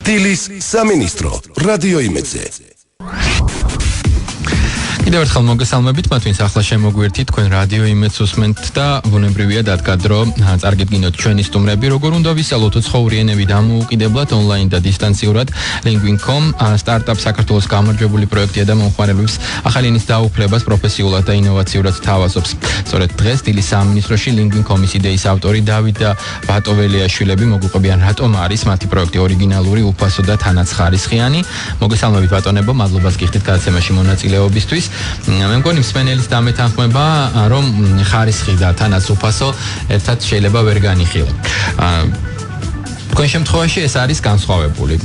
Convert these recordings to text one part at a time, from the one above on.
დილის სამინისტრო რადიო იმედზე. კიდევ ერთხელ მოგესალმებით, მათ ვინც ახლა შემოგვიერთით, თქვენ რადიო იმედს უსმენთ და ბუნებრივია დადგა დრო წარგედგინოთ ჩვენი სტუმრები, როგორ უნდა ვისწავლოთ უცხოური დამოუკიდებლად ონლაინ და დისტანციურად. Linguin.com სტარტაპ საქართველოს გამარჯვებული პროექტია და მომხმარებლებს ახალი ენის დაუფლებას პროფესიულად და ინოვაციურად თავაზობს. სწორედ დღეს დილის სამინისტროში Linguin.com-ის იდეის ავტორი დავით და ბატოველიაშვილები მოგვიყვებიან, რატომ არის მათი პროექტი ორიგინალური, უფასო და თანაცხარისხიანი. მოგესალმებით ბატონებო, მადლობას გიხდით გადაცემაში მონაწილეობისთვის. მე მგონი მსმენელის დამეთანხმება, რომ ხარისხი და თანაც უფასო ერთად შეიძლება ვერ განიხილო. თქვენ შემთხვევაში ეს არის განსხვავებული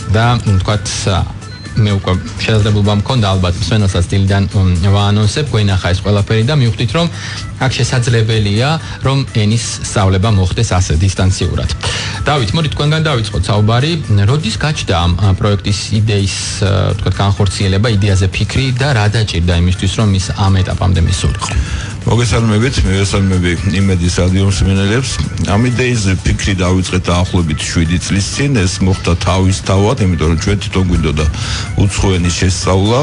და თქვათ მე უკვე შესაძლებლობა მქონდა ალბათ მსმენელსაც დილიდან ვაანონსებ, გვენახა ეს ყველაფერი და მივხვდით, რომ აქ შესაძლებელია, რომ ენის სწავლება მოხდეს ასე დისტანციურად. დავით, მოდი თქვენგან დავიწყოთ საუბარი, როდის გაჩნდა ამ პროექტის იდეის თქვათ განხორციელება, იდეაზე ფიქრი და რა დაჭირდა იმისთვის, რომ ის ამ ეტაპამდე მისულიყო? მოგესალმებით, მივესალმები იმედის რადიო მსმენელებს. ამ იდეის ფიქრი დავიწყეთ დაახლოებით 7 წლის წინ, ეს მოხდა თავისთავად, იმიტომ რომ ჩვენ თვითონ გვინდოდა უცხო ენის შესწავლა.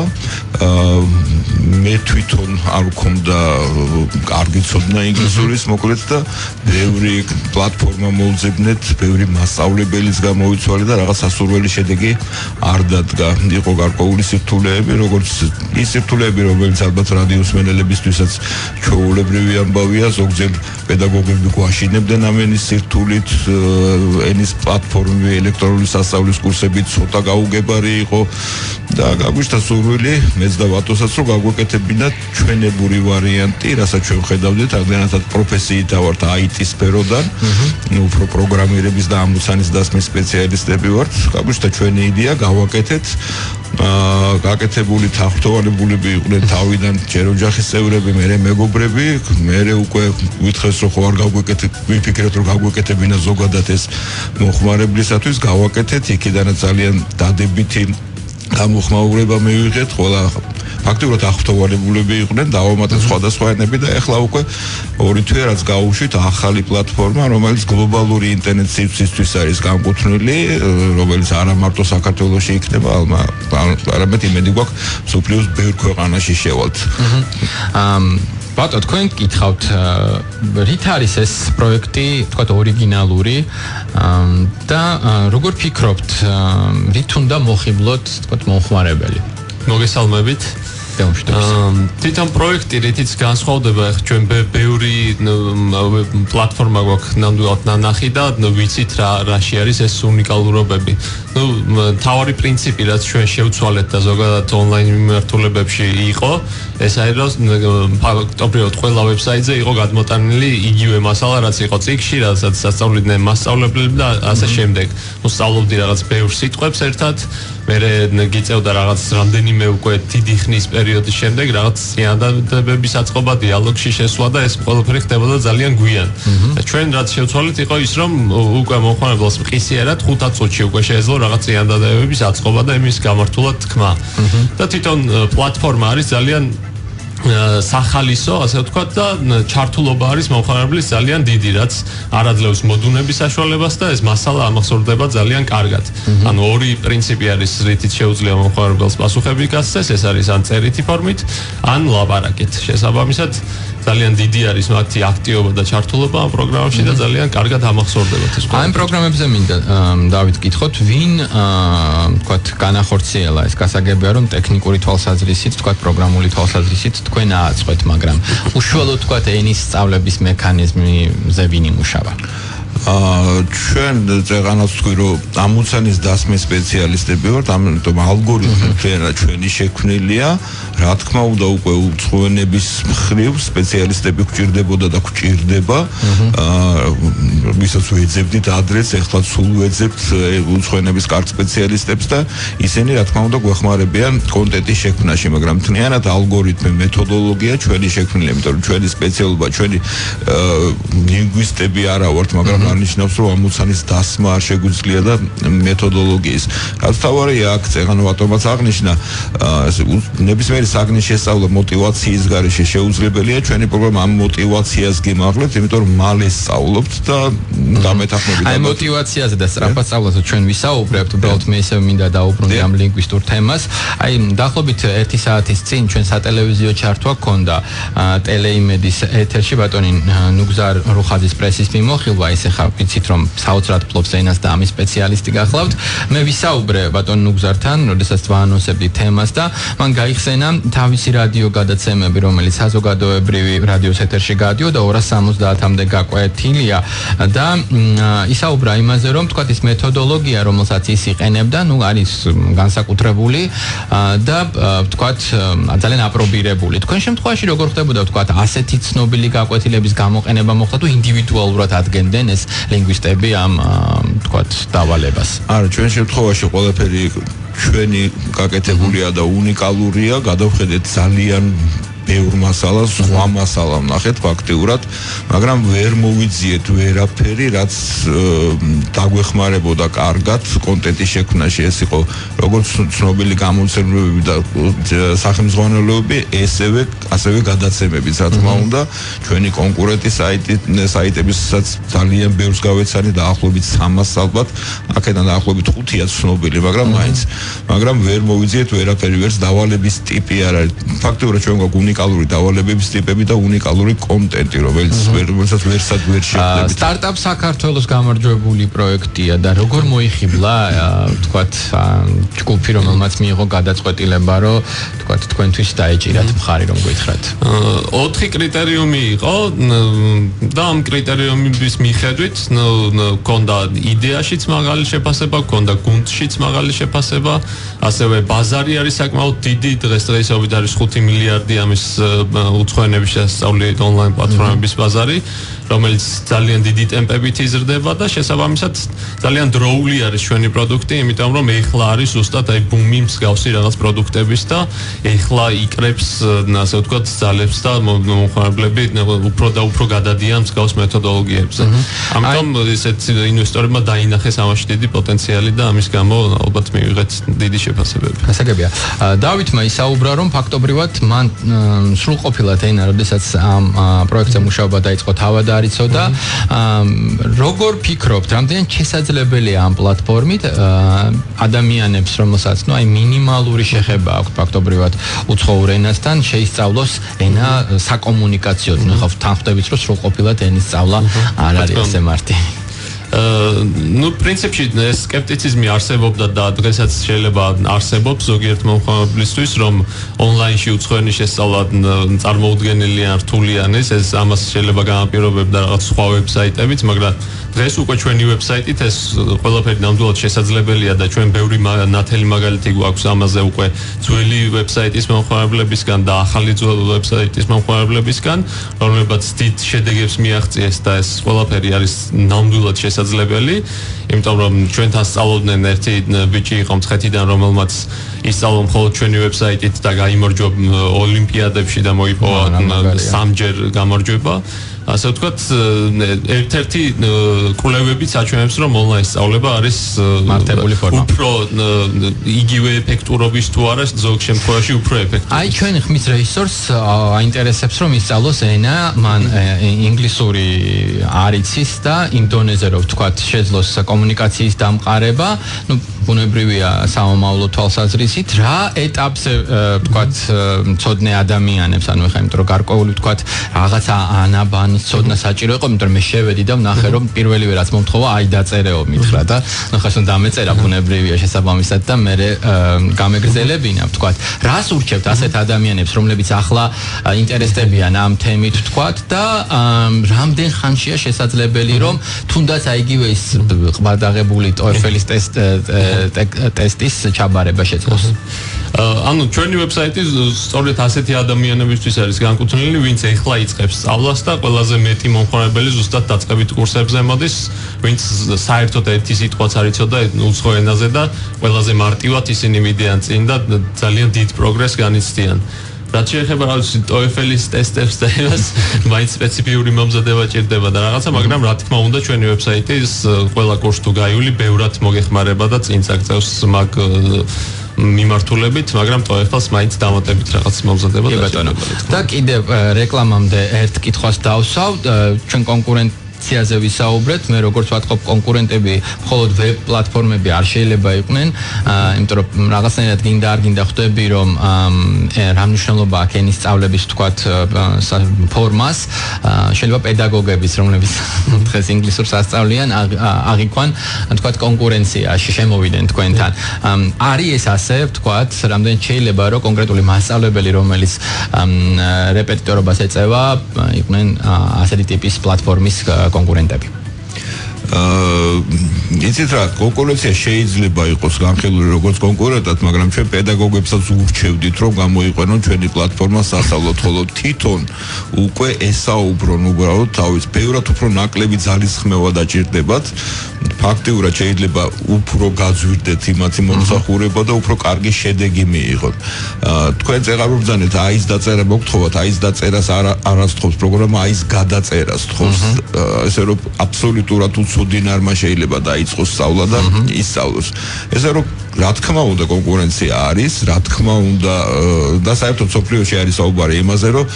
მე თვითონ არ ვქონდა კარგი ცოდნა ინგლისურის, მოკლედ და ბევრი პლატფორმა მოვძებნეთ, ბევრი მასწავლებელიც გამოვიცვალე და რაღაც სასურველი შედეგი არ დადგა. იყო გარკვეული სირთულეები, როგორც ის სირთულეები, რომელიც ალბათ რადიო მსმენელებისთვისაც ჩვეულებრივი ამბავია, ზოგჯერ პედაგოგები გვაშინებდნენ ამ ენის სირთულით, ენის პლატფორმები, ელექტრონული სასწავლის კურსები ცოტა გაუგებარი იყო და გაგვიშთა სურვილი მეც და ბატონსაც რომ გაგვეკეთებინათ ჩვენებური ვარიანტი, რასაც ჩვენ ხედავდით, აღდგენათად პროფესიით ავართ IT სფეროდან, უფრო პროგრამირების და ამოცანის დასმის სპეციალისტები ვართ. გაგვიშთა ჩვენი იდეა, გავაკეთეთ. გაკეთებული თანხმოვანებულები იყვნენ თავიდან ჯერ ოჯახის წევრები, მერე მეგობრები, მერე უკვე ვითხრეს რომ ხო არ გაგვეკეთეთ, ვიფიქრეთ რომ გაგვეკეთებინა ზოგადად ეს მომხმარებლისათვის, გავაკეთეთ, იქიდანაც ძალიან დადებითი გამოხმაურება მივიღეთ, ყველა ფაქტიურად ახმოვანებულები იყვნენ, დავამატეთ სხვადასხვაენები და ეხლა უკვე 2 თვე რაც გავუშვით ახალი პლატფორმა, რომელიც გლობალური ინტერნეტ სივრცისთვის არის განკუთვნილი, რომელიც არა მარტო საქართველოში იქნება, არამედ იმედი გვაქვს მსოფლიოს ბევრ ქვეყანაში შევალთ. ბატონო, თქვენ გითხავთ, რით არის ეს პროექტი, თქვათ ორიგინალური და როგორ ფიქრობთ, რით უნდა მოხიბლოთ, თქვათ მომხმარებელი? მოგესალმებით. თვითონ პროექტი რითიც განსხვავდება, ჩვენ ბევრი პლატფორმა გვაქვს ნამდვილად ნანახი და ვიცით რაში არის ეს უნიკალურობები. თავარი პრინციპი, რაც ჩვენ შევცვალეთ და ზოგადად ონლაინ მიმართულებებში იყო, ეს არის რომ ფაქტობრივად ყველა ვებსაიტზე იყო გადმოტანილი იგივე მასალა, რაც იყო წიგნში, რასაც სასწავლიდნენ მასწავლებლები და ასე შემდეგ. სწავლობდი რაღაც ბევრ სიტყვებს ერთად, მერე გიწევდა რაღაც რამდენიმე უკვე დიდი ხნის პერიოდის შემდეგ რაღაც წინადადებების აწყობა, დიალოგში შესვლა და ეს ყველაფერი ხდებოდა ძალიან გვიან. ჩვენ რაც შევცვალეთ იყო ის, რომ უკვე მომხმარებელს მყისიერად 5 წუთში უკვე შეეძლო რაღაც წინადადებების აწყობა და იმის გამართულად თქმა. და თვითონ პლატფორმა არის ძალიან სახალისო, ასე ვთქვათ, და ჩართულობა არის მომხმარებლის ძალიან დიდი, რაც არაძლევს მოდუნების საშუალებას და ეს მასალა ამახსოვრდება ძალიან კარგად. ანუ ორი პრინციპი არის, რითიც შეუძლია მომხმარებელს პასუხები გასცეს, ეს არის ან წერითი ფორმით, ან ლაპარაკით. შესაბამისად, ძალიან დიდი არის მათი აქტივობა და ჩართულობა ამ პროგრამებში და ძალიან კარგად ამახსოვრდებათ ეს. ამ პროგრამებზე მინდა დავით გითხოთ, ვინ თქვათ განახორციელა ეს გასაგებია, რომ ტექნიკური თვალსაზრისით, თქვათ პროგრამული თვალსაზრისით თქვენ ააწყვეთ, მაგრამ უშუალოდ თქვათ ენის სწავლების მექანიზმზე ვინ იმუშავა? ჩვენ წეღანაც თქვი რომ ამოცანის დასმის სპეციალისტები ვართ, ამიტომ ალგორითმი ჩვენი შექმნილია, რა თქმა უნდა უკვე უცხოენების მხრივ სპეციალისტები გვჭირდებოდა და გვჭირდება. ვისაც ვეძებდით ადრეს, ეხლა სულ ვეძებთ უცხოენების კარგ სპეციალისტებს და ისინი რა თქმა უნდა გვეხმარებიან კონტენტის შექმნაში, მაგრამ თნიანად ალგორითმი, მეთოდოლოგია ჩვენი შექმნილია, იმიტომ რომ ჩვენი სპეციალობა, ჩვენი ლინგვისტები არა ვართ, მაგრამ არნიშნავს რომ ამოცანის დასმა არ შეგვიძლია და მეთოდოლოგიის რაც თავარია აქ წეგანო ბატონმაც აღნიშნა ნებისმიერი საგნის შესწავლა მოტივაციის გარეშე შეუძლებელია ჩვენი პროგრამა ამ მოტივაციას გიმაღლებთ იმიტომ რომ მალე სწავლობთ და გამეთანხმებით აი მოტივაციაზე და სწრაფად სწავლაზე ჩვენ ვისაუბრებთ უბრალოდ მე ისევ მინდა დაუბრუნდე ამ ლინგვისტურ თემას აი დაახლოებით 1 საათის წინ ჩვენ სატელევიზიო ჩართვა გქონდა ტელეიმედის ეთერში ბატონი ნუგზარ რუხაძის პრესის მიმოხილვა ესე ხა ვიცით რომ საოცრად ფლობს ენას და ამის სპეციალისტი გახლავთ მე ვისაუბრე ბატონ ნუგზართან როდესაც ვაანონსებდი თემას და მან გაიხსენა თავისი რადიო გადაცემები რომელიც საზოგადოებრივი რადიოს ეთერში გადიოდა 270-მდე გაკვეთილია და ისაუბრა იმაზე რომ თქვათ ის მეთოდოლოგია რომელსაც ის იყენებდა ნუ არის განსაკუთრებული და თქვათ ძალიან აპრობირებული თქვენ შემთხვევაში როგორ ხდებოდა თქვათ ასეთი ცნობილი გაკვეთილების გამოყენება მოხდა თუ ინდივიდუალურად ადგენდნენ ეს ლინგვისტები ამ თქვათ დავალებას არა ჩვენ შემთხვევაში ყველაფერი ჩვენი გაკეთებულია და უნიკალურია გადავხედეთ ძალიან ბევრ მასალას, სხვა მასალა ვნახეთ ფაქტიურად, მაგრამ ვერ მოვიძიეთ ვერაფერი, რაც დაგვეხმარებოდა კარგად კონტენტის შექმნაში, ეს იყო როგორც ცნობილი გამომცემლობები და სახელმძღვანელოები, ასევე გადაცემებიც, რა თქმა უნდა, ჩვენი კონკურენტი საიტებისაც ძალიან ბევრს გავეცანი დაახლოებით 300 ალბათ, აქედან დაახლოებით 5-ია ცნობილი, მაგრამ ვერ მოვიძიეთ ვერაფერი, ვერც დავალების ტიპი არ არის. ფაქტიურად ჩვენ გვაქვს უნიკალური დავალებების ტიპები და უნიკალური კონტენტი, რომელსაც ვერ შეხვდებით. სტარტაპ საქართველოს გამარჯვებული პროექტია და როგორ მოიხიბლა, თქვათ, ჯგუფი, რომელმაც მიიღო გადაწყვეტილება, რომ თქვათ, თქვენთვის დაეჭირათ მხარი, რომ გითხრათ. 4 კრიტერიუმი იყო და ამ კრიტერიუმების მიხედვით გქონდა იდეაშიც მაღალი შეფასება, გქონდა გუნდშიც მაღალი შეფასება, ასევე ბაზარი არის საკმაოდ დიდი, დღესდღეობით არის 5 მილიარდი ამის უცხოენების შესწავლილი ონლაინ პლატფორმების ბაზარი, რომელიც ძალიან დიდი ტემპებით იზრდება და შესაბამისად ძალიან დროული არის ჩვენი პროდუქტი, იმიტომ რომ ეხლა არის ზუსტად აი ბუმი მსგავსი რაღაც პროდუქტების და ეხლა იკრებს, ასე ვთქვათ, ძალებს და მომხმარებლები უფრო და უფრო გადადიან მსგავს მეთოდოლოგიებზე. ამიტომ ესეთ ინვესტორებმა დაინახეს ამაში დიდი პოტენციალი და ამის გამო ალბათ მივიღეთ დიდი შეფასებები. გასაგებია. დავითმა ისაუბრა, რომ ფაქტობრივად მან სრულყოფილად ენა, როდესაც ამ პროექტზე მუშაობა დაიწყო თავად არიცოდა. როგორ ფიქრობთ, რამდენად შესაძლებელია ამ პლატფორმით ადამიანებს, რომელსაც ნუ აი მინიმალური შეხება აქვს ფაქტობრივად უცხოურ ენასთან, შეისწავლოს ენა საკომუნიკაციოდ. ნუ ხო თანხმდებით, რომ სრულყოფილად ენის სწავლა არ არის ასე მარტი. Ну, პრინციპში ეს скеპტიციზმი არსებობდა და დღესაც შეიძლება არსებობს ზოგიერთ მომხმარებლისთვის, რომ ონლაინში უცხოენის შესწავლა წარმოუდგენელი ან რთული არის, ეს ამას შეიძლება განაპირობებდა რაღაც სხვა ვებსაიტებით, მაგრამ დღეს უკვე ჩვენი ვებსაიტით ეს ყველაფერი ნამდვილად შესაძლებელია და ჩვენ ბევრი ნათელი მაგალითი გვაქვს ამაზე უკვე ძველი ვებსაიტის მომხმარებლებისგან და ახალი ვებსაიტის მომხმარებლებისგან, რომლებიც დიდ შედეგებს მიაღწიეს და ეს ყველაფერი არის ნამდვილად შესაძლებელი, იმიტომ რომ ჩვენთან სწავლობდნენ ერთი ბიჭი იყო მცხეთიდან, რომელმაც ისწავლა მხოლოდ ჩვენი ვებსაიტით და გაიმარჯვა ოლიმპიადებში და მოიპოვა 3-ჯერ გამარჯვება. ასე ვთქვათ, ერთ-ერთი კვლევებიც აჩვენებს, რომ ონლაინ სწავლება არის მარტებული ფორმა. უფრო იგივე ეფექტურობის თუ არა, ზოგ შემთხვევაში უფრო ეფექტური. აი ჩვენ ხმის რეჟისორს აინტერესებს, რომ ისწავლოს ენა, მან ინგლისური არ იცის და იმ დონეზე რომ ვთქვათ, შეძლოს კომუნიკაციის დამყარება, ну ბუნებრივია სამომავლო თვალსაზრისით, რა ეტაპზე ვთქვათ, მწოდნე ადამიანებს, ანუ ეხლა იმიტომ რომ გარკვეული ვთქვათ, რაღაცა ანაბანი ცოდნა საჭირო იყო, იმიტომ რომ მე შევედი და ვნახე რომ პირველივე რაც მომთხოვა, აი დაწერეო მითხრა და ნუ ხას უნდა დამეწერა ბუნებრივია შესაბამისად და მე გამეგრძელებინა, ვთქვათ, რას ურჩევთ ასეთ ადამიანებს, რომლებიც ახლა ინტერესდებიან ამ თემით, ვთქვათ და რამდენ ხანშია შესაძლებელი რომ თუნდაც აი იგივე ის ყბადაღებული TOEFL-ის ტესტის ჩაბარება შეძლოს. ანუ ჩვენი ვებსაიტი სწორედ ასეთი ადამიანებისთვის არის განკუთვნილი, ვინც ეხლა იწყებს სწავლას და ყველაზე მეტი მომხმარებელი ზუსტად დაწყებით კურსებზე მოდის, ვინც საერთოდ ერთი სიტყვაც არ იცოდა უცხო ენაზე და ყველაზე მარტივად ისინი მიდიან წინ და ძალიან დიდ პროგრესს განიცდიან. რაც შეეხება TOEFL-ის ტესტებს და იმას, მაინც სპეციფიური მომზადება ჭირდება და რაღაცა, მაგრამ რა თქმა უნდა ჩვენი ვებსაიტის ყველა კურსს თუ გაიული, ბევრად მოგეხმარება და წინ წაგწევს მაგ მიმართულებით, მაგრამ TOEFL-ს მაინც დამატებით რაღაც მომზადება და კიდევ რეკლამამდე ერთ კითხვას დავსვავ, ჩვენ კონკურენციაზე ვისაუბრეთ, მე როგორც ვთქვი, კონკურენტები მხოლოდ ვებ პლატფორმები არ შეიძლება იყვნენ, იმიტომ რომ რაღაცნაირად გინდა არ გინდა ხვდები, რომ რა მნიშვნელობა აქვს ენის სწავლების თქვათ ფორმას, შეიძლება პედაგოგების, რომლებიც დღეს ინგლისურს ასწავლიან, აღიქვან თქვათ კონკურენციაში შემოვიდნენ თქვენთან. არის ეს ასე, თქვათ, რამდენიც შეიძლება რომ კონკრეტული მასწავლებელი, რომელიც რეპეტიტორობას ეწევა, იყვნენ ასეთი ტიპის პლატფორმის კონკურენტები. იცით რა, კონკურენცია შეიძლება იყოს განხილული როგორც კონკურენტად, მაგრამ ჩვენ პედაგოგებსაც ურჩევდით, რომ გამოიყენონ ჩვენი პლატფორმა სასწავლოდ, ხოლო თვითონ უკვე ესაუბრონ უბრალოდ თავის, ბევრად უფრო ნაკლები ძალისხმევა დაჭირდებათ. ფაქტიურად შეიძლება უფრო გაძვირდეთ იმათი მომსახურება და უფრო კარგი შედეგი მიიღოთ. თქვენ წეღარ ვბრძანეთ, აის დაწერა მოგთხოვათ, აის დაწერას არ ასთხოვს პროგრამა, აის გადაწერას თხოვს. ესე რომ აბსოლუტურად უცოდინარმა შეიძლება დაიწყოს სწავლა და ისწავლოს. ესე რომ რა თქმა უნდა კონკურენცია არის, რა თქმა უნდა და საერთოდ სოფლიოში არის საუბარი იმაზე, რომ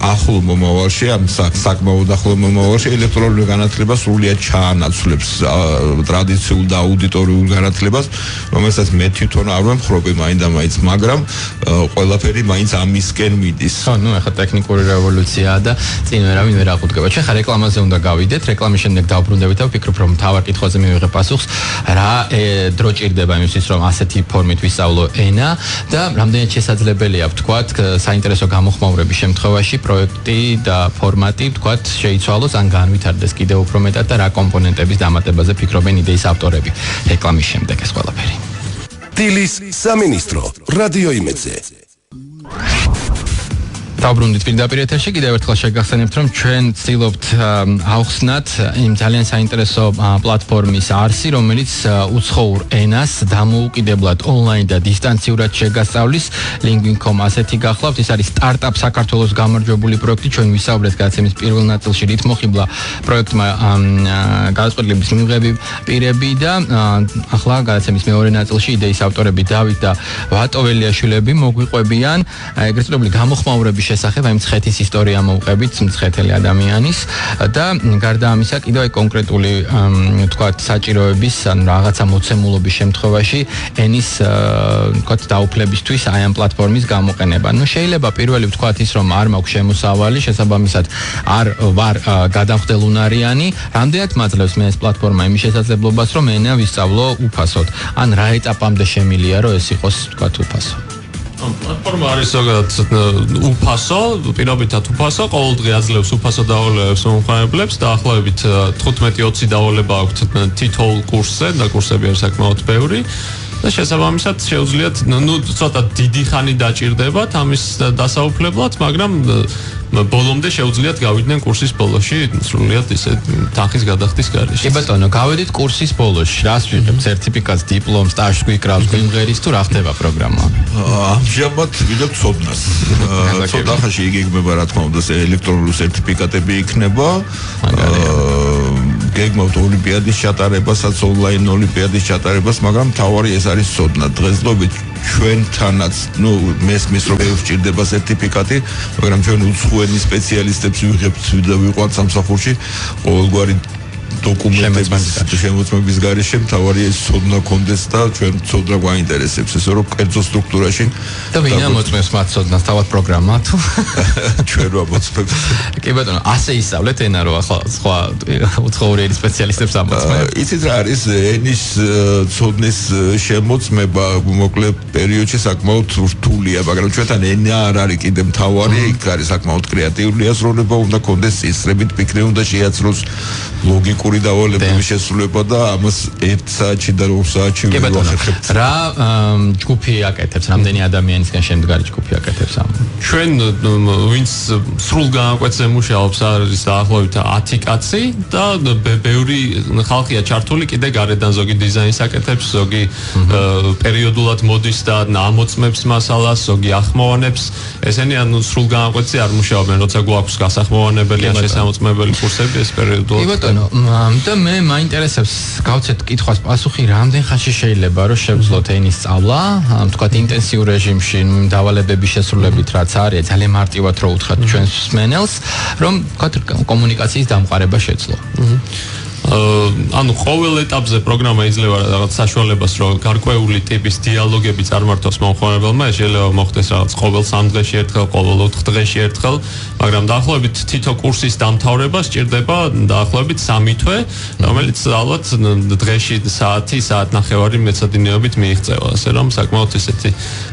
ახლო მომავალში, ამ საკმაოდ ახლო მომავალში ელექტრონული განათლება სრულიად ჩაანაცვლებს ტრადიციულ და აუდიტორიულ განათლებას, რომელსაც მე თვითონ არ ვემხრობი მაინდა-მაინც, მაგრამ ყველაფერი მაინც ამისკენ მიდის. ხო, ნუ ახლა ტექნიკური რევოლუციაა და წინ ვერავინ ვერ აღუდგება. ჩვენ ხა რეკლამაზე უნდა გავიდეთ, რეკლამის შემდეგ დავბრუნდებით და ვფიქრობ, რომ თავარ კითხვაზე მივიღე პასუხს, რა დრო ჭირდება იმისთვის, რომ ასეთი ფორმით ვისწავლო ენა და რამდენად შესაძლებელია ვთქვათ, საინტერესო გამოხმაურების შემთხვევაში პროექტი და ფორმატი ვთქვათ შეიცვალოს ან განვითარდეს კიდევ უფრო მეტად და რა კომპონენტების დამატებაზე ფიქრობენ იდეის ავტორები. რეკლამის შემდეგ ეს ყველაფერი. დილის სამინისტრო რადიო იმედზე. დავბრუნდით პირდაპირ ეთერში, კიდევ ერთხელ შეგახსენებთ, რომ ჩვენ ვცდილობთ ავხსნათ იმ ძალიან საინტერესო პლატფორმის არსი, რომელიც უცხოურ ენას დამოუკიდებლად ონლაინ და დისტანციურად შეგასწავლის. Lingvin.com ასეთი გახლავთ, ეს არის სტარტაპ საქართველოს გამარჯვებული პროექტი, ჩვენ ვისაუბრეთ გადაცემის პირველ ნაწილში, რით მოხიბლა პროექტმა გადაწყვეტილების მიღები პირები და ახლა გადაცემის მეორე ნაწილში იდეის ავტორები დავით და ვატო ველიაშვილები მოგვიყვებიან ეგრეთ წოდებული გამოხმაურების შესახებ, აი მცხეთის ისტორია მოვყებით, მცხეთელი ადამიანის და გარდა ამისა კიდევ აი კონკრეტული თქვათ საჭიროების ან რაღაცა მოცემულობის შემთხვევაში ენის თქვათ დაუფლებისთვის აი ამ პლატფორმის გამოყენება. ნუ შეიძლება პირველი ვთქვათ ის, რომ არ მაქვს შემოსავალი, შესაბამისად არ ვარ გადამხდელუნარიანი, რამდენად მაძლევს მე ეს პლატფორმა იმის შესაძლებლობას, რომ ენა ვისწავლო უფასოდ. ან რა ეტაპამდე შემილია, რომ ეს იყოს თქვათ უფასო. პლატფორმა არის ზოგადად უფასო, პირობითად უფასო, ყოველდღე აძლევს უფასო დავალებებს მომხმარებლებს, დაახლოებით 15-20 დავალება აქვს თითოეულ კურსზე და კურსები არის საკმაოდ ბევრი. და შესაბამისად შეუძლიათ, ნუ ცოტა დიდი ხანი დაჭირდებათ ამის დასაუფლებლად, მაგრამ ბოლომდე შეუძლიათ გავიდნენ კურსის ბოლოში, სრულიად ისე თანხის გადახდის გარეშე. კი ბატონო, გავედით კურსის ბოლოში, რას ვიღებ? სერტიფიკატს, დიპლომს, სტაჟს გვიკრავს, გვიმღერის თუ რა ხდება პროგრამა? ამჟამად ვიღებ ცოდნას. ცოტა ხანში იგეგმება, რა თქმა უნდა, ელექტრონული სერტიფიკატები იქნება. გეგმავთ ოლიმპიადის ჩატარებასაც, ონლაინ ოლიმპიადის ჩატარებას, მაგრამ თავარი ეს არის ცოდნა. დღესდღეობით ჩვენთანაც, ნუ მესმის რომ ვჭირდება სერტიფიკატი, მაგრამ ჩვენ უცხოენის სპეციალისტებს ვიღებთ და ვიყვანთ სამსახურში ყოველგვარი დოკუმენტების შემოწმების გარეშე, თავარი ეს ცოდნა კონდეს და ჩვენ ცოდნა გვაინტერესებს, ესე რომ კერძო სტრუქტურაში და ვინ ამოწმებს მათ ცოდნას, თავად პროგრამა თუ ჩვენ ვამოწმებთ. კი ბატონო, ასე ისწავლეთ ენა, რომ ახლა სხვა უცხოური ენის სპეციალისტებს ამოწმებთ. იცით რა არის ენის ცოდნის შემოწმება მოკლე პერიოდში საკმაოდ რთულია, მაგრამ ჩვენთან ენა არ არის კიდე მთავარი, იქ არის საკმაოდ კრეატიული აზროვნება, უნდა კონდეს წესრებით ფიქრი, უნდა შეაცროს ლოგიკური ორი დავალებები შესრულება და ამას 1 საათში და 2 საათში ვახერხებთ. რა ჯგუფი აკეთებს, რამდენი ადამიანისგან შემდგარი ჯგუფი აკეთებს ამ? ჩვენ ვინც სრულ განაკვეთზე მუშაობს არის დაახლოებით 10 კაცი და ბევრი ხალხია ჩართული კიდე გარედან ზოგი დიზაინს აკეთებს, ზოგი პერიოდულად მოდის და ამოწმებს მასალას, ზოგი ახმოვანებს. ესენი ანუ სრულ განაკვეთზე არ მუშაობენ, როცა გვაქვს გასახმოვანებელი ან შესამოწმებელი კურსები ეს პერიოდულად. კი ბატონო, და მე მაინტერესებს გავცეთ კითხვას პასუხი, რამდენ ხანში შეიძლება რომ შევძლოთ ენის სწავლა, თქვათ ინტენსიურ რეჟიმში, დავალებების შესრულებით რაც არის, ძალიან მარტივად რო უთხრათ ჩვენს მსმენელს, რომ თქვათ კომუნიკაციის დამყარება შეძლო. ანუ ყოველ ეტაპზე პროგრამა იძლევა რაღაც საშუალებას, რომ გარკვეული ტიპის დიალოგები წარმართოს მომხმარებელმა, შეიძლება მოხდეს რაღაც ყოველ 3 დღეში ერთხელ, ყოველ 4 დღეში ერთხელ, მაგრამ დაახლოებით თითო კურსის დამთავრება სჭირდება დაახლოებით 3 თვე, რომელიც ალბათ დღეში საათი, საათნახევარი მეცადინეობით მიიღწევა, ასე რომ საკმაოდ ესეთი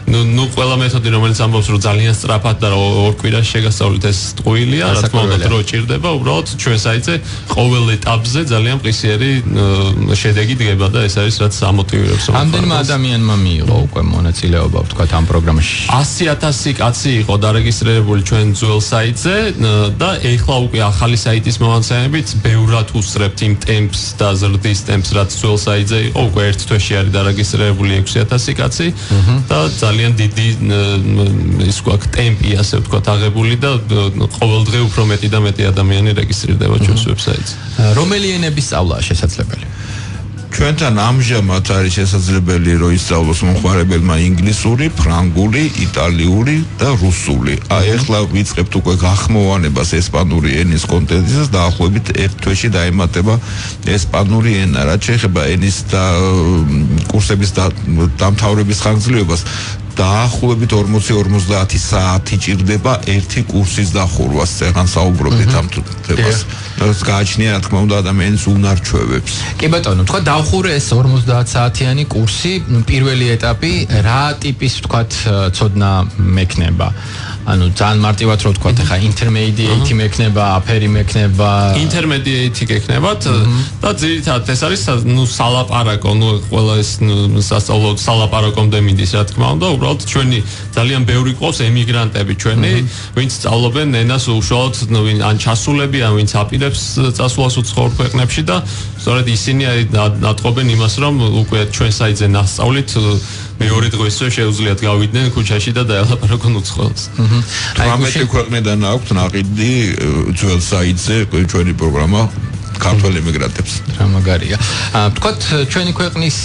ნუ ყველა მეთოდი, რომელიც ამბობს, რომ ძალიან სწრაფად და 2 კვირაში შეგასწავლეთ, ეს ტყუილია, რა თქმა უნდა, დრო ჭირდება, უბრალოდ ჩვენ საიტზე ყოველ ეტაპზე ძალიან მყისიერი შედეგი დგება და ეს არის რაც ამოტივირებს. ამდენმა ადამიანმა მიიღო უკვე მონაწილეობა, ვთქვათ, ამ პროგრამაში. 100,000 კაცი იყო დარეგისტრირებული ჩვენ ძველ საიტზე და ეხლა უკვე ახალი საიტის მომაცემებით ბევრად უსწრებთ იმ ტემპს და ზრდის ტემპს, რაც ძველ საიტზე იყო. უკვე 1 თვეში არის დარეგისტრირებული 6,000 კაცი და ძალიან დიდი ის გვაქვს ტემპი, ასე ვთქვათ, აღებული და ყოველ დღე უფრო მეტი და მეტი ადამიანი რეგისტრირდება ჩვენს ვებსაიტზე. რომელი ენების სწავლაა შესაძლებელი? ჩვენთან ამჟამად არის შესაძლებელი რომ ისწავლოს მომხმარებელმა ინგლისური, ფრანგული, იტალიური და რუსული. აი ახლა ვიწყებთ უკვე გახმოვანებას ესპანური ენის კონტენტის და დაახლოებით 1 თვეში დაემატება ესპანური ენა. რაც შეეხება ენის და კურსების დამთავრების ხანგრძლივობას, დაახლოებით 40-50 საათი ჭირდება ერთი კურსის დახურვას. წეგან საუბრობდით ამ თემას. რაც გააჩნია, რა თქმა უნდა, ადამიანის უნარჩვევებს. კი ბატონო, თქვა დავხურე ეს 50 საათიანი კურსი, პირველი ეტაპი რა ტიპის, თქვათ, ცოდნა მექნება? ანუ ძალიან მარტივად რო ვთქვათ, ახლა intermediate მექნება, upper მექნება, intermediate გექნებათ და ძირითადად ეს არის ნუ სალაპარაკო, ნუ ყველა ეს სასწავლო სალაპარაკომდე მიდის, რა თქმა უნდა, უბრალოდ ჩვენი ძალიან ბევრი ყავს ემიგრანტები ჩვენი, ვინც სწავლობენ ენას უშუალოდ, ვინ ან ჩასულები, ან ვინც აპირებს წასვლას უცხოურ ქვეყნებში და სწორედ ისინი ატყობენ იმას, რომ უკვე ჩვენ საიტზე ნასწავლით მეორე დღესვე შეუძლიათ გავიდნენ ქუჩაში და დაელაპარაკონ უცხოელს. 18 ქვეყნიდან აქვთ ნაყიდი ძველ საიტზე ჩვენი პროგრამა ქართველ ემიგრანტებს. რა მაგარია. თქვათ ჩვენი ქვეყნის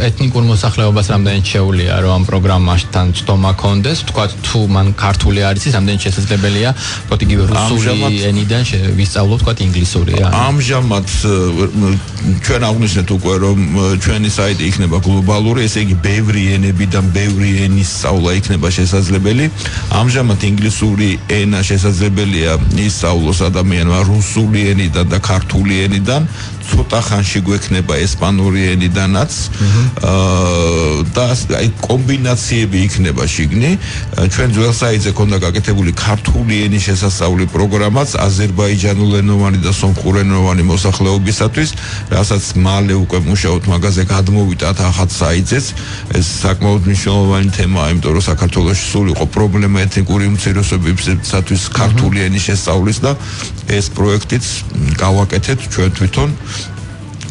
ეთნიკურ მოსახლეობას რამდენიც შეუძლია რომ ამ პროგრამასთან ცდომა კონდეს, თქვათ თუ მან ქართული არის, რამდენიც შესაძლებელია, თქვათ იგივე რუსული ენიდან ვისწავლოთ, თქვათ ინგლისურია. ამჟამად ჩვენ აღვნიშნეთ უკვე რომ ჩვენი საიტი იქნება გლობალური, ესე იგი ბევრი ენებიდან ბევრი ენის სწავლა იქნება შესაძლებელი. ამჟამად ინგლისური ენა შესაძლებელია ისწავლოს ადამიანმა რუსული ენიდან და ქართული ენიდან, ცოტა ხანში გვექნება ესპანური ენიდანაც და აი კომბინაციები იქნება შიგნი. ჩვენ ძველ საიტზე ქონდა გაკეთებული ქართული ენის შესასწავლი პროგრამაც აზერბაიჯანულენოვანი და სომხურენოვანი მოსახლეობისათვის, რასაც მალე უკვე მუშაობთ მაგაზე გადმოვიტანთ ახალ საიტზეც. ეს საკმაოდ მნიშვნელოვანი თემაა, იმიტომ რომ საქართველოში სულ იყო პრობლემა ეთნიკური უმცირესობებისათვის ქართული ენის შესწავლის და ეს პროექტიც გავაკეთეთ ჩვენ თვითონ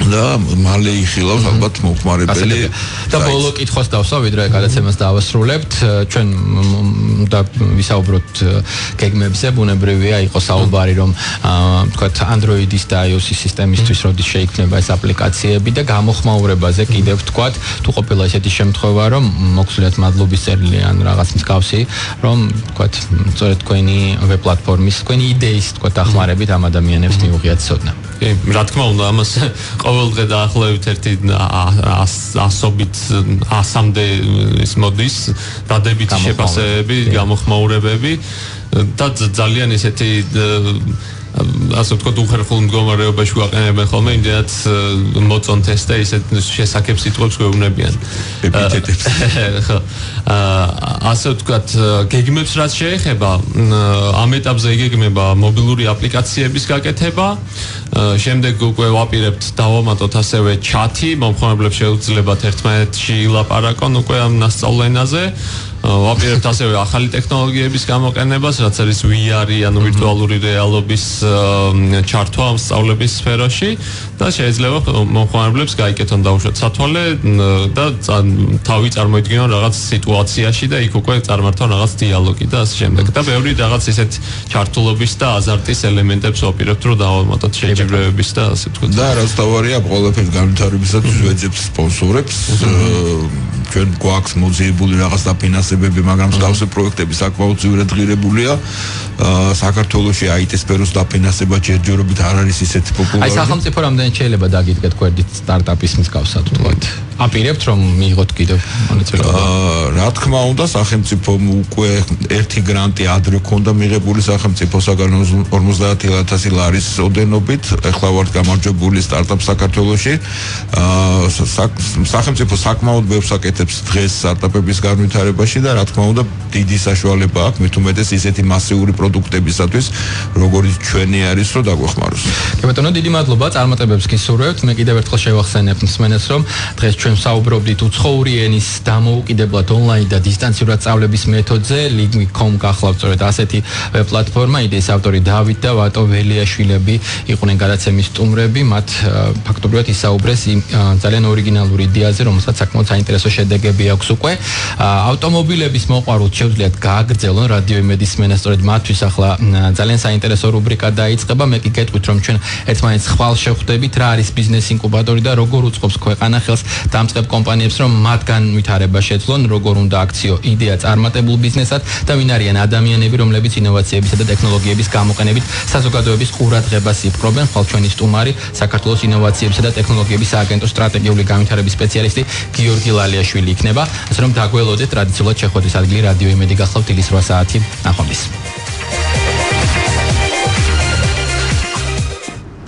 და მალე იხილავს ალბათ მომხმარებელი. და ბოლო კითხვას დავსვა, ვიდრე გადაცემას დავასრულებთ. ჩვენ და ვისაუბროთ გეგმებზე, ბუნებრივია იყო საუბარი, რომ თქვათ Android-ის და iOS-ის სისტემისთვის როდის შეიქმნება ეს აპლიკაციები და გამოხმაურებაზე კიდევ თქვათ, თუ ყოფილა ესეთი შემთხვევა, რომ მოგცვლიათ მადლობის წერილი ან რაღაც მსგავსი, რომ თქვათ, სწორედ თქვენი ვებ პლატფორმის, თქვენი იდეის თქვათ ახმარებით ამ ადამიანებს მიუღიათ ცოდნა. კი, რა თქმა უნდა, ამას ყოველ დღე დაახლოებით 100-მდე ის მოდის დადებითი შეფასებები, გამოხმაურებები და ძალიან ესეთი ასე ვთქვათ, უხერხულ მდგომარეობაში ვაყენებენ ხოლმე, იმდენად მოწონთეს და ისეთ შესაძლებელ სიტყვებს გვეუბნებიან. ეპითეტებს. ხო. ასე ვთქვათ, გეგმებს რაც შეეხება, ამ ეტაპზე იგეგმება მობილური აპლიკაციების გაკეთება. შემდეგ უკვე ვაპირებთ დავამატოთ ასევე ჩათი, მომხმარებლებს შეუძლებათ ერთმანეთში ილაპარაკონ უკვე ამ ნასწავლენაზე. ვაპირებთ ასევე ახალი ტექნოლოგიების გამოყენებას, რაც არის VR-ი, ანუ ვირტუალური რეალობის ჩართვა ამ სწავლების სფეროში და შეიძლება მომხმარებლებს გაიკეთონ დაუშვათ სათვალე და თავი წარმოიდგინონ რაღაც სიტუაციაში და იქ უკვე წარმართონ რაღაც დიალოგი და ასე შემდეგ. და ბევრი რაღაც ისეთ ჩართულობის და აზარტის ელემენტებს ვაპირებთ, რომ დავამატოთ შეჯიბრებების და ასე ვთქვათ. და რაც თავარია, ყველაფერს განვითარებისათვის ვეძებთ სპონსორებს. ჩვენ გვაქვს მოძიებული რაღაც დაფინანსებები, მაგრამ მსგავსი პროექტები საკმაოდ ძვირად ღირებულია. საქართველოში IT სფეროს დაფინანსება ჯერჯერობით არ არის ისეთი პოპულარული. აი სახელმწიფო რამდენად შეიძლება დაგიდგეთ გვერდით სტარტაპის მსგავსად ვთქვათ. აპირებთ რომ მიიღოთ კიდევ მონაწილეობა. რა თქმა უნდა, სახელმწიფომ უკვე ერთი გრანტი ადრე ქონდა მიღებული სახელმწიფოსაგან 50,000 ლარის ოდენობით. ეხლა ვართ გამარჯვებული სტარტაპ საქართველოში. სახელმწიფო საკმაოდ ბევრს აკეთებს დღეს სტარტაპების განვითარებაში და რა თქმა უნდა, დიდი საშუალება აქვს მით უმეტეს ისეთი მასიური პროდუქტებისათვის, როგორც ჩვენი არის, რომ დაგვეხმაროს. კი ბატონო, დიდი მადლობა, წარმატებებს გისურვებთ. მე კიდევ ერთხელ შევახსენებ მსმენელს, რომ დღეს ჩვენ საუბრობდით უცხოური ენის დამოუკიდებლად ონლაინ და დისტანციურად სწავლების მეთოდზე. Lingvi.com გახლავთ სწორედ ასეთი პლატფორმა. იდეის ავტორი დავით და ვატო ველიაშვილები იყვნენ გადაცემის სტუმრები. მათ ფაქტობრივად ისაუბრეს ძალიან ორიგინალური იდეაზე, რომელსაც საკმაოდ საინტერესო შედეგები აქვს უკვე. ავტომობილების მოყვარულთ შეუძლიათ გააგრძელონ რადიო იმედის მსმენელს, სწორედ მათთვის ახლა ძალიან საინტერესო რუბრიკა დაიწყება. მე კი გეტყვით, რომ ჩვენ ერთმანეთს ხვალ შევხვდებით, რა არის ბიზნეს ინკუბატორი და როგორ უწყობს ქვეყანა ხელს დამწყებ კომპანიებს, რომ მათგან ვითარება შეძლონ, როგორ უნდა აქციო იდეა წარმატებულ ბიზნესად და ვინ არიან ადამიანები, რომლებიც ინოვაციებისა და ტექნოლოგიების გამოყენებით საზოგადოების ყურადღებას იპყრობენ. ხვალ ჩვენი სტუმარი საქართველოს ინოვაციებისა და ტექნოლოგიების სააგენტოს სტრატეგიული განვითარების სპეციალისტი გიორგი ლალიაშვილი იქნება. ასე რომ დაგველოდეთ ტრადიციულად შეხვედრის ადგილი რადიო იმედი გახლავთ დილის 8 საათი ნახვამდის.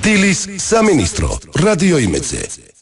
დილის სამინისტრო რადიო იმედზე.